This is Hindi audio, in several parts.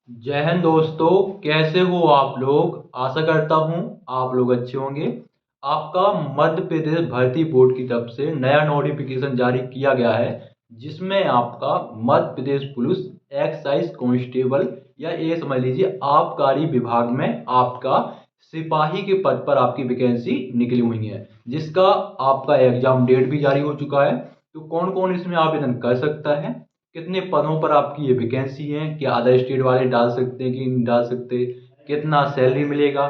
जय हिंद दोस्तों। कैसे हो आप लोग? आशा करता हूँ आप लोग अच्छे होंगे। आपका मध्य प्रदेश भर्ती बोर्ड की तरफ से नया नोटिफिकेशन जारी किया गया है, जिसमें आपका Madhya Pradesh police excise constable या ये समझ लीजिए आबकारी विभाग में आपका सिपाही के पद पर आपकी वैकेंसी निकली हुई है, जिसका आपका एग्जाम डेट भी जारी हो चुका है। तो कौन कौन इसमें आवेदन कर सकता है, कितने पदों पर आपकी ये वैकेंसी है, क्या अदर स्टेट वाले डाल सकते हैं कि नहीं डाल सकते, कितना सैलरी मिलेगा,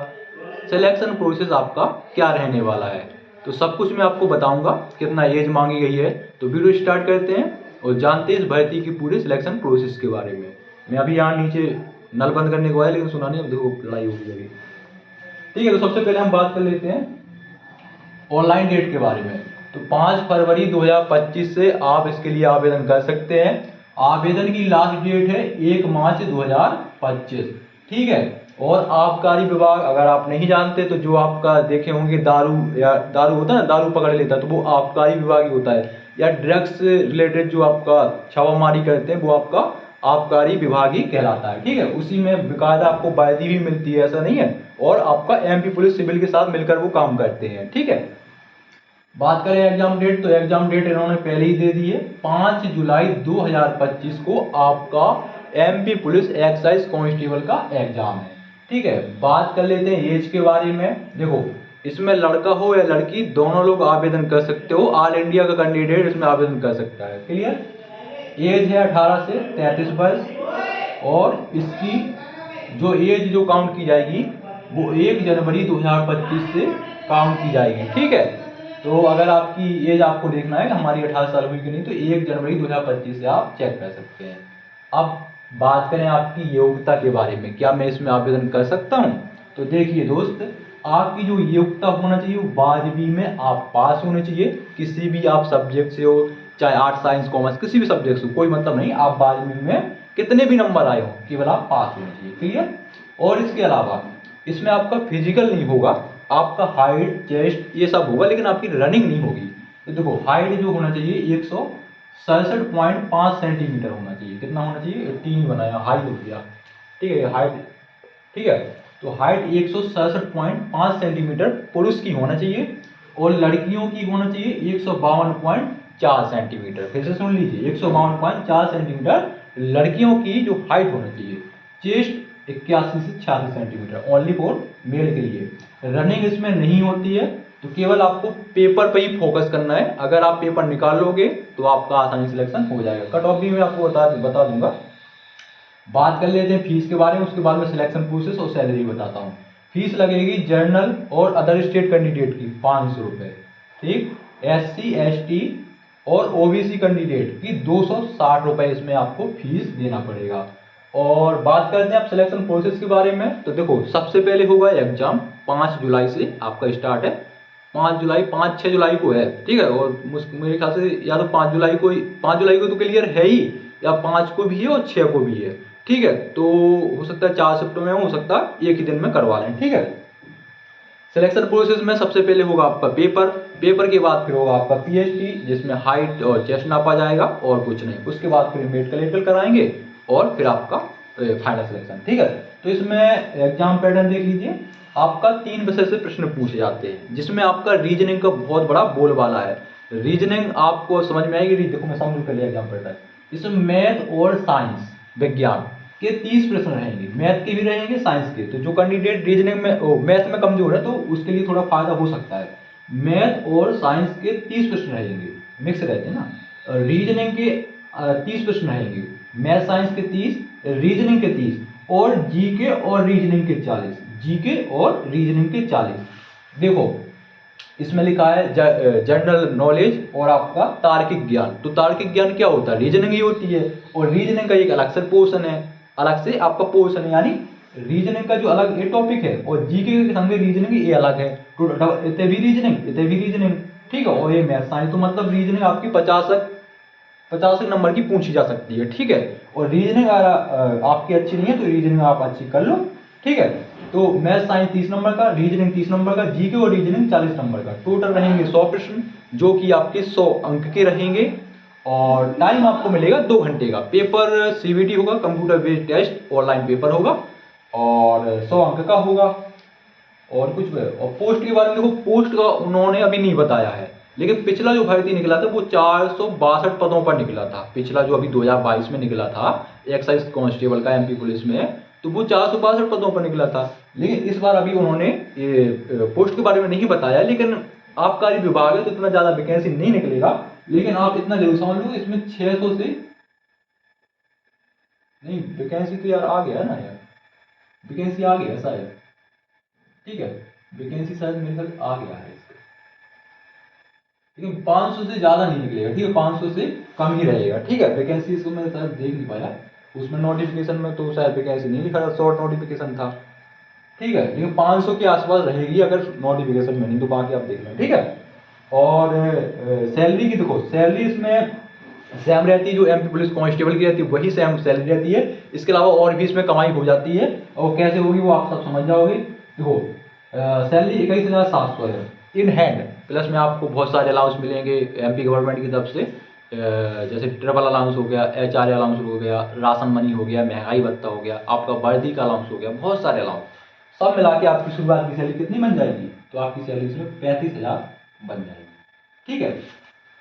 सिलेक्शन प्रोसेस आपका क्या रहने वाला है, तो सब कुछ मैं आपको बताऊंगा। कितना एज मांगी गई है, तो वीडियो स्टार्ट करते हैं और जानते हैं इस भर्ती की पूरी सिलेक्शन प्रोसेस के बारे में। मैं अभी यहाँ नीचे नल बंद करने को आया, लेकिन सुना नहीं, अब देखो लड़ाई होगी अभी। ठीक है, तो सबसे पहले हम बात कर लेते हैं ऑनलाइन डेट के बारे में। तो 5 फरवरी 2025 से आप इसके लिए आवेदन कर सकते हैं। आवेदन की लास्ट डेट है 1 मार्च 2025। ठीक है। और आबकारी विभाग अगर आप नहीं जानते तो जो आपका देखे होंगे दारू या दारू होता है ना, दारू पकड़ लेता है तो वो आबकारी विभाग ही होता है, या ड्रग्स रिलेटेड जो आपका छापामारी करते हैं वो आपका आबकारी विभाग ही कहलाता है। ठीक है, उसी में बेकायदा आपको वर्दी भी मिलती है, ऐसा नहीं है। और आपका एमपी पुलिस सिविल के साथ मिलकर वो काम करते हैं। ठीक है। बात करें एग्जाम डेट, तो एग्जाम डेट इन्होंने पहले ही दे दी है। 5 जुलाई 2025 को आपका एमपी पुलिस एक्साइज कांस्टेबल का एग्जाम है। ठीक है। बात कर लेते हैं एज के बारे में। देखो, इसमें लड़का हो या लड़की दोनों लोग आवेदन कर सकते हो। ऑल इंडिया का कैंडिडेट इसमें आवेदन कर सकता है। क्लियर। एज है 18 से 33 वर्ष, और इसकी जो एज जो काउंट की जाएगी वो 1 जनवरी 2025 से काउंट की जाएगी। ठीक है। तो अगर आपकी एज आपको देखना है कि हमारी 18 साल हुई कि नहीं, तो 1 जनवरी 2025 से आप चेक कर सकते हैं। अब बात करें आपकी योग्यता के बारे में, क्या मैं इसमें आवेदन कर सकता हूं? तो देखिए दोस्त, आपकी जो योग्यता होना चाहिए वो 12वीं में आप पास होने चाहिए, किसी भी आप सब्जेक्ट से हो, चाहे आर्ट साइंस कॉमर्स किसी भी सब्जेक्ट से हो, कोई मतलब नहीं। आप 12वीं में कितने भी नंबर आए हो, केवल आप पास होने चाहिए। क्लियर। और इसके अलावा इसमें आपका फिजिकल नहीं होगा, आपका हाइट चेस्ट ये सब होगा, लेकिन आपकी रनिंग नहीं होगी। तो देखो, हाइट जो होना चाहिए 167.5 सेंटीमीटर होना चाहिए। कितना होना चाहिए? 18 बनाया, हाइट हो गया। ठीक है, हाइट। ठीक है। तो हाइट 167.5 सेंटीमीटर पुरुष की होना चाहिए, और लड़कियों की होना चाहिए 152.4 सेंटीमीटर। फिर से सुन लीजिए, 152.4 सेंटीमीटर लड़कियों की जो हाइट होना चाहिए। चेस्ट 81 से 86 सेंटीमीटर, ओनली फॉर मेल के लिए। रनिंग इसमें नहीं होती है, तो केवल आपको पेपर पे ही फोकस करना है। अगर आप पेपर निकाल लोगे तो आपका आसानी सिलेक्शन हो जाएगा। कट ऑफ भी मैं आपको बता दूंगा। बात कर लेते हैं फीस के बारे में, उसके बाद में सिलेक्शन प्रोसेस और सैलरी बताता हूँ। फीस लगेगी जर्नल और अदर स्टेट कैंडिडेट की 500 रुपये। ठीक। SC ST और OBC कैंडिडेट की 260 रुपये इसमें आपको फीस देना पड़ेगा। और बात करते हैं आप सिलेक्शन प्रोसेस के बारे में, तो देखो सबसे पहले होगा एग्जाम 5 जुलाई से आपका स्टार्ट है। 5 जुलाई 5-6 जुलाई को है। ठीक है। और मेरे ख्याल से या तो 5 जुलाई को तो क्लियर है ही, या 5 को भी है और 6 को भी है। ठीक है। तो हो सकता है 4 शिफ्टों में, हो सकता है एक ही दिन में करवा लें। ठीक है। सिलेक्शन प्रोसेस में सबसे पहले होगा आपका पेपर। पेपर के बाद फिर होगा आपका PhD, जिसमें हाइट और चेस्ट नापा जाएगा और कुछ नहीं। उसके बाद फिर मेडिकल एडिकल कराएंगे और फिर आपका फाइनल सिलेक्शन। ठीक है। तो इसमें एग्जाम पैटर्न देख लीजिए। आपका 3 विषय से प्रश्न पूछे जाते हैं, जिसमें आपका रीजनिंग का बहुत बड़ा बोलबाला है। रीजनिंग आपको समझ में आएगी। देखो मैं समझ कर लिया एग्जाम पैटर्न। इसमें मैथ और साइंस विज्ञान के 30 प्रश्न रहेंगे। मैथ के भी रहेंगे, साइंस के। तो जो कैंडिडेट रीजनिंग में मैथ में कमजोर है तो उसके लिए थोड़ा फायदा हो सकता है। मैथ और साइंस के 30 प्रश्न रहेंगे, मिक्स रहते हैं ना। रीजनिंग के 30 प्रश्न रहेंगे, मैथ साइंस के 30, रीजनिंग के 30, और जीके और रीजनिंग के 40। जीके और रीजनिंग के 40। देखो इसमें लिखा है जनरल नॉलेज और आपका तार्किक ज्ञान। तो तार्किक ज्ञान क्या होता है? रीजनिंग ही होती है। और रीजनिंग का एक अलग से पोर्शन है, अलग से आपका पोर्शन है, यानी रीजनिंग का जो अलग ये टॉपिक है, और जीके के संग रीजनिंग ये अलग है। तो इतने भी रीजनिंग, इतने भी रीजनिंग। ठीक है। और ये मैथ साइंस, तो मतलब रीजनिंग आपकी 50 नंबर की पूछी जा सकती है। ठीक है। और रीजनिंग अगर आपकी अच्छी नहीं है तो रीजनिंग आप अच्छी कर लो। ठीक है। तो मैथ साइंस 30 नंबर का, रीजनिंग 30 नंबर का, जीके और रीजनिंग 40 नंबर का। टोटल रहेंगे 100 प्रश्न, जो कि आपके 100 अंक के रहेंगे। और टाइम आपको मिलेगा 2 घंटे का। पेपर CBT होगा, computer based test, online paper होगा और 100 अंक का होगा। और कुछ और पोस्ट के बारे में देखो, पोस्ट का उन्होंने अभी नहीं बताया है, लेकिन पिछला जो भर्ती निकला था वो 462 पदों पर निकला था। पिछला जो अभी 2022 में निकला था एक्साइज कांस्टेबल का MP पुलिस में, तो वो 462 पदों पर निकला था। लेकिन इस बार अभी उन्होंने ये पोस्ट के बारे में नहीं बताया, लेकिन आबकारी विभाग है तो इतना ज़्यादा वैकेंसी नहीं निकलेगा। लेकिन आप इतना जरूर समझ लो, इसमें 600 से नहीं, वैकेंसी तो यार आ गया है ना यार, वैकेंसी आ गया शायद, ठीक है, वैकेंसी शायद मेरे ख्याल आ गया है इसका, लेकिन 500 से ज़्यादा नहीं निकलेगा, ठीक है, 500 से कम ही रहेगा, ठीक है। वैकेंसी इसको मैं शायद देख नहीं पाया, उसमें नोटिफिकेशन में तो शायद वैकेंसी नहीं लिखा था, शॉर्ट नोटिफिकेशन था, ठीक है, लेकिन 500 के आसपास रहेगी अगर नोटिफिकेशन में, नहीं तो बाकी आप देख लें, ठीक है। और सैलरी की देखो, सैलरी इसमें सेम रहती है, जो MP पुलिस कांस्टेबल की रहती है वही सेम सैलरी रहती है। इसके अलावा और भी इसमें कमाई हो जाती है, और कैसे होगी वो आप सब समझ जाओगे। देखो सैलरी 21,700 है इन हैंड, प्लस में आपको बहुत सारे अलाउंस मिलेंगे MP गवर्नमेंट की तरफ से, जैसे ट्रेवल अलाउंस हो गया, HR अलाउंस हो गया, राशन मनी हो गया, महंगाई भत्ता हो गया, आपका वर्दी का अलाउंस हो गया, बहुत सारे अलाउंस सब मिला के आपकी शुरुआत की सैलरी कितनी बन जाएगी, तो आपकी सैलरी सिर्फ 35,000 बन जाएगी, ठीक है।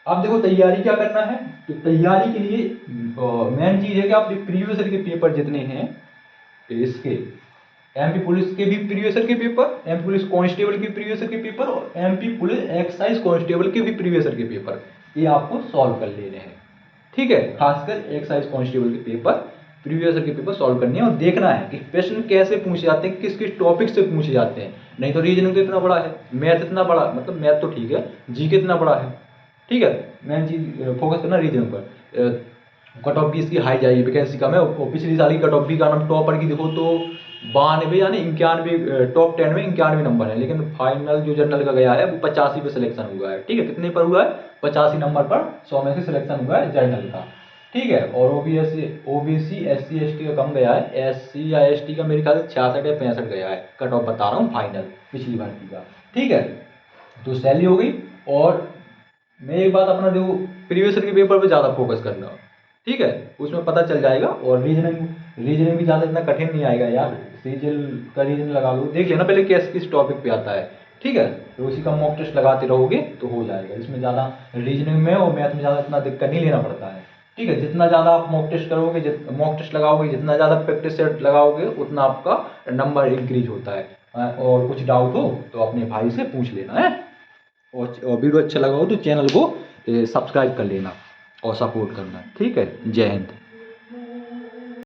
अब देखो तैयारी क्या करना है, तो तैयारी के लिए मेन चीज है कि आप प्रीवियस ईयर के पेपर जितने हैं इसके, MP पुलिस के भी प्रीवियस ईयर के पेपर, MP पुलिस कांस्टेबल के प्रीवियस ईयर के पेपर और MP पुलिस एक्साइज कांस्टेबल के भी प्रीवियस ईयर के पेपर, ये आपको सॉल्व कर लेने हैं, ठीक है। खासकर एक्साइज कांस्टेबल के पेपर, प्रीवियस ईयर के पेपर सॉल्व करने हैं और देखना है कि क्वेश्चन कैसे पूछे जाते हैं, किस किस टॉपिक से पूछे जाते हैं। नहीं तो रीजनिंग तो इतना बड़ा है, मैथ इतना बड़ा, मतलब मैथ तो ठीक है, GK इतना बड़ा है, ठीक है। मेन चीज फोकस करना रीजनिंग पर। कट ऑफ भी इसकी हाई जाएगी, वैकेंसी कम है, और पिछली साल की कट ऑफ भी का नाम टॉपर की देखो तो 92 यानी 91, टॉप 10 में 91 नंबर है, लेकिन फाइनल जो जनरल का गया है वो 85 पे सिलेक्शन हुआ है, ठीक है। कितने पर हुआ है, 85 नंबर पर 100 में से सिलेक्शन हुआ है जनरल का, ठीक है। और OBC SC ST का कम गया है, SC या ST का मेरे ख्याल से 66 या 65 गया है, कट ऑफ बता रहा हूँ फाइनल पिछली भर्ती का, ठीक है। तो सैलरी हो गई, और मैं एक बात अपना देखो, प्रीवियस ईयर के पेपर पे ज़्यादा फोकस करना, ठीक है, उसमें पता चल जाएगा। और रीजनिंग भी ज़्यादा इतना कठिन नहीं आएगा यार, सीजीएल का रीजन लगा लो, देख लेना पहले किस टॉपिक पे आता है, ठीक है, तो उसी का मॉक टेस्ट लगाते रहोगे तो हो जाएगा। इसमें ज़्यादा रीजनिंग में और मैथ में ज़्यादा इतना दिक्कत नहीं लेना पड़ता है, ठीक है। जितना ज़्यादा आप मॉक टेस्ट करोगे, मॉक टेस्ट लगाओगे, जितना ज़्यादा प्रैक्टिस सेट लगाओगे, उतना आपका नंबर इंक्रीज होता है। और कुछ डाउट हो तो अपने भाई से पूछ लेना है, और वीडियो अच्छा लगा हो तो चैनल को सब्सक्राइब कर लेना और सपोर्ट करना, ठीक है। जय हिंद।